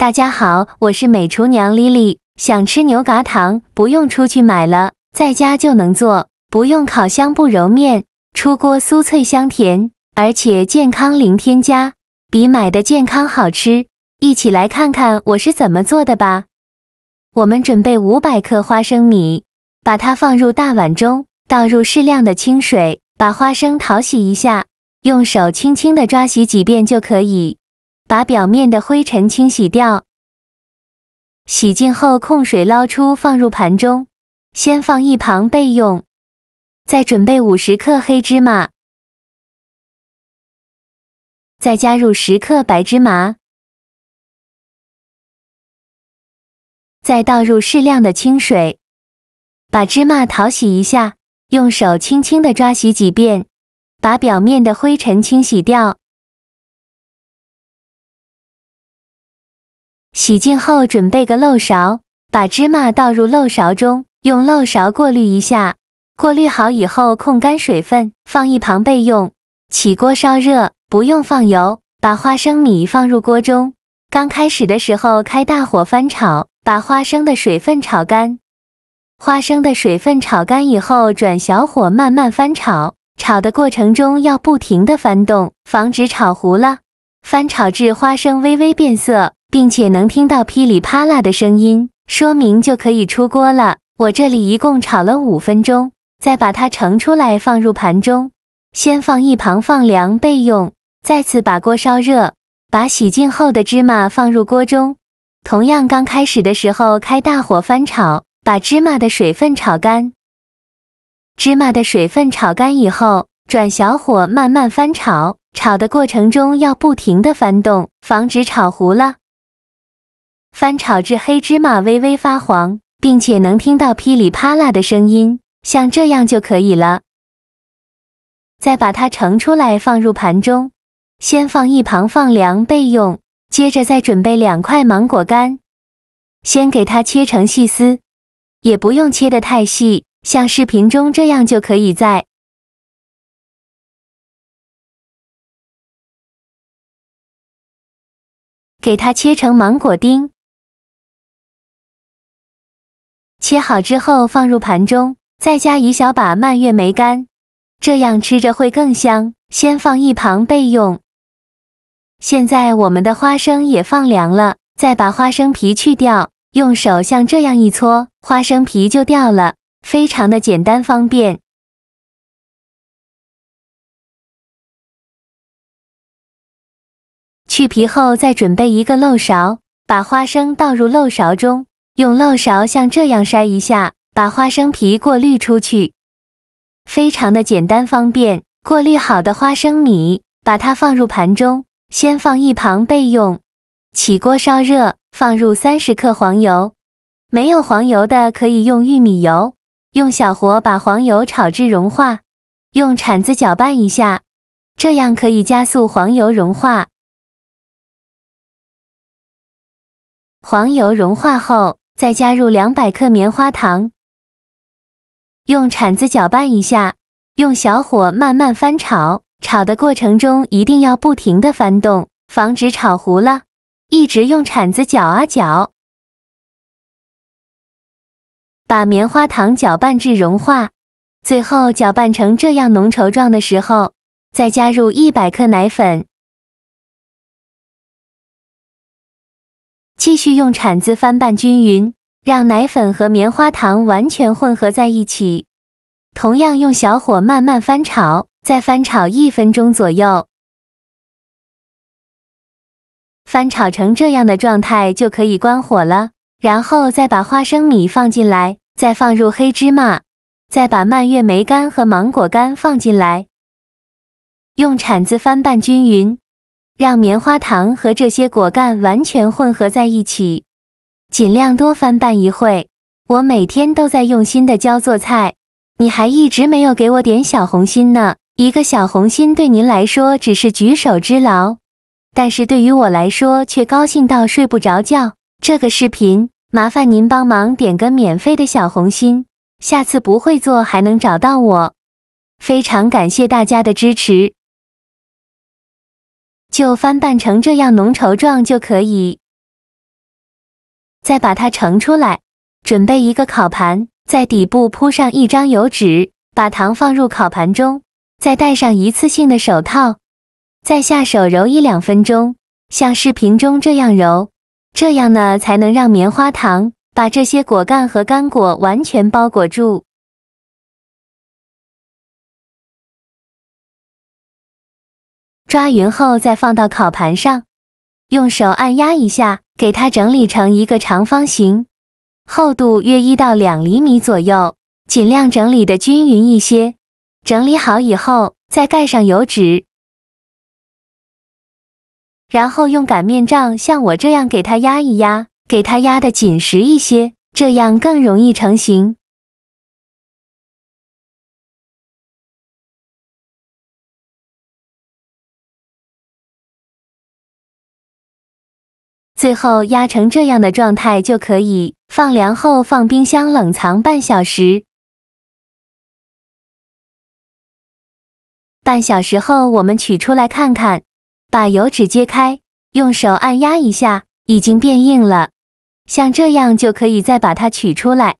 大家好，我是美厨娘 Lily， 想吃牛轧糖不用出去买了，在家就能做，不用烤箱不揉面，出锅酥脆香甜，而且健康零添加，比买的健康好吃。一起来看看我是怎么做的吧。我们准备500克花生米，把它放入大碗中，倒入适量的清水，把花生淘洗一下，用手轻轻地抓洗几遍就可以。把表面的灰尘清洗掉，洗净后控水捞出，放入盘中，先放一旁备用。再准备50克黑芝麻，再加入10克白芝麻，再倒入适量的清水，把芝麻淘洗一下，用手轻轻地抓洗几遍，把表面的灰尘清洗掉。洗净后准备个漏勺，把芝麻倒入漏勺中，用漏勺过滤一下。过滤好以后控干水分，放一旁备用。起锅烧热，不用放油，把花生米放入锅中。刚开始的时候开大火翻炒，把花生的水分炒干。花生的水分炒干以后，转小火慢慢翻炒。炒的过程中要不停地翻动，防止炒糊了。翻炒至花生微微变色，并且能听到噼里啪啦的声音，说明就可以出锅了。我这里一共炒了5分钟，再把它盛出来放入盘中，先放一旁放凉备用。再次把锅烧热，把洗净后的芝麻放入锅中，同样刚开始的时候开大火翻炒，把芝麻的水分炒干。芝麻的水分炒干以后，转小火慢慢翻炒，炒的过程中要不停地翻动，防止炒糊了。翻炒至黑芝麻微微发黄，并且能听到噼里啪啦的声音，像这样就可以了。再把它盛出来放入盘中，先放一旁放凉备用。接着再准备2块芒果干，先给它切成细丝，也不用切得太细，像视频中这样就可以。再给它切成芒果丁，切好之后放入盘中，再加一小把蔓越莓干，这样吃着会更香，先放一旁备用。现在我们的花生也放凉了，再把花生皮去掉，用手像这样一搓，花生皮就掉了，非常的简单方便。去皮后再准备一个漏勺，把花生倒入漏勺中，用漏勺像这样筛一下，把花生皮过滤出去，非常的简单方便。过滤好的花生米，把它放入盘中，先放一旁备用。起锅烧热，放入30克黄油，没有黄油的可以用玉米油，用小火把黄油炒至融化，用铲子搅拌一下，这样可以加速黄油融化。黄油融化后，再加入200克棉花糖，用铲子搅拌一下，用小火慢慢翻炒，炒的过程中一定要不停地翻动，防止炒糊了，一直用铲子搅啊搅，把棉花糖搅拌至融化，最后搅拌成这样浓稠状的时候，再加入100克奶粉，继续用铲子翻拌均匀，让奶粉和棉花糖完全混合在一起。同样用小火慢慢翻炒，再翻炒1分钟左右。翻炒成这样的状态就可以关火了，然后再把花生米放进来，再放入黑芝麻，再把蔓越莓干和芒果干放进来，用铲子翻拌均匀，让棉花糖和这些果干完全混合在一起，尽量多翻拌一会。我每天都在用心的教做菜，你还一直没有给我点小红心呢，一个小红心对您来说只是举手之劳，但是对于我来说却高兴到睡不着觉。这个视频麻烦您帮忙点个免费的小红心，下次不会做还能找到我。非常感谢大家的支持。就翻拌成这样浓稠状就可以。再把它盛出来。准备一个烤盘，在底部铺上一张油纸，把糖放入烤盘中，再戴上一次性的手套，再下手揉1-2分钟，像视频中这样揉，这样呢才能让棉花糖把这些果干和干果完全包裹住。抓匀后再放到烤盘上，用手按压一下，给它整理成一个长方形，厚度约1到2厘米左右，尽量整理的均匀一些。整理好以后，再盖上油纸，然后用擀面杖像我这样给它压一压，给它压得紧实一些，这样更容易成型。最后压成这样的状态就可以放凉后放冰箱冷藏半小时。半小时后我们取出来看看，把油纸揭开，用手按压一下，已经变硬了。像这样就可以再把它取出来，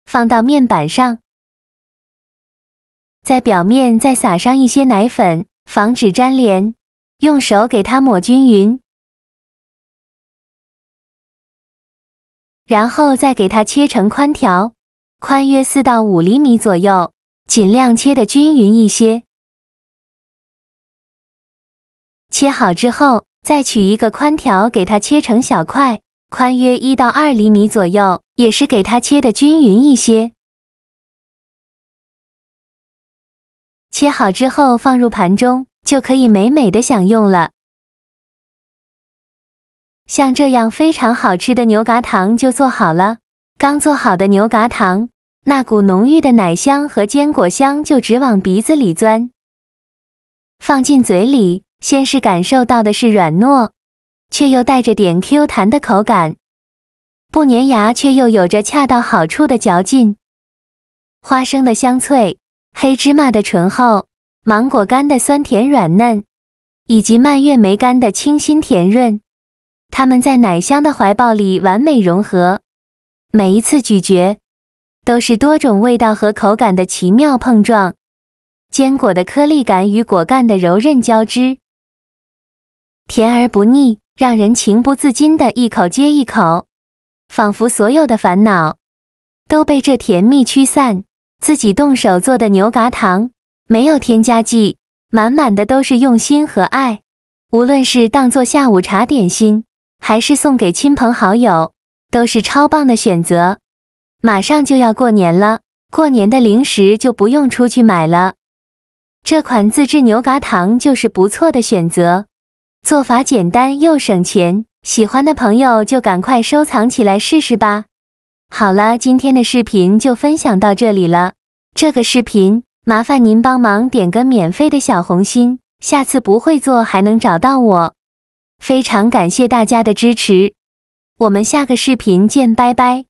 放到面板上，在表面再撒上一些奶粉，防止粘连，用手给它抹均匀。然后再给它切成宽条，宽约4到5厘米左右，尽量切得均匀一些。切好之后，再取一个宽条给它切成小块，宽约1到2厘米左右，也是给它切得均匀一些。切好之后放入盘中，就可以美美的享用了。像这样非常好吃的牛轧糖就做好了。刚做好的牛轧糖，那股浓郁的奶香和坚果香就直往鼻子里钻。放进嘴里，先是感受到的是软糯，却又带着点 Q 弹的口感，不粘牙却又有着恰到好处的嚼劲。花生的香脆，黑芝麻的醇厚，芒果干的酸甜软嫩，以及蔓越莓干的清新甜润。它们在奶香的怀抱里完美融合，每一次咀嚼都是多种味道和口感的奇妙碰撞，坚果的颗粒感与果干的柔韧交织，甜而不腻，让人情不自禁的一口接一口，仿佛所有的烦恼都被这甜蜜驱散。自己动手做的牛轧糖，没有添加剂，满满的都是用心和爱，无论是当做下午茶点心，还是送给亲朋好友，都是超棒的选择。马上就要过年了，过年的零食就不用出去买了，这款自制牛轧糖就是不错的选择。做法简单又省钱，喜欢的朋友就赶快收藏起来试试吧。好了，今天的视频就分享到这里了。这个视频麻烦您帮忙点个免费的小红心，下次不会做还能找到我。非常感谢大家的支持，我们下个视频见，拜拜。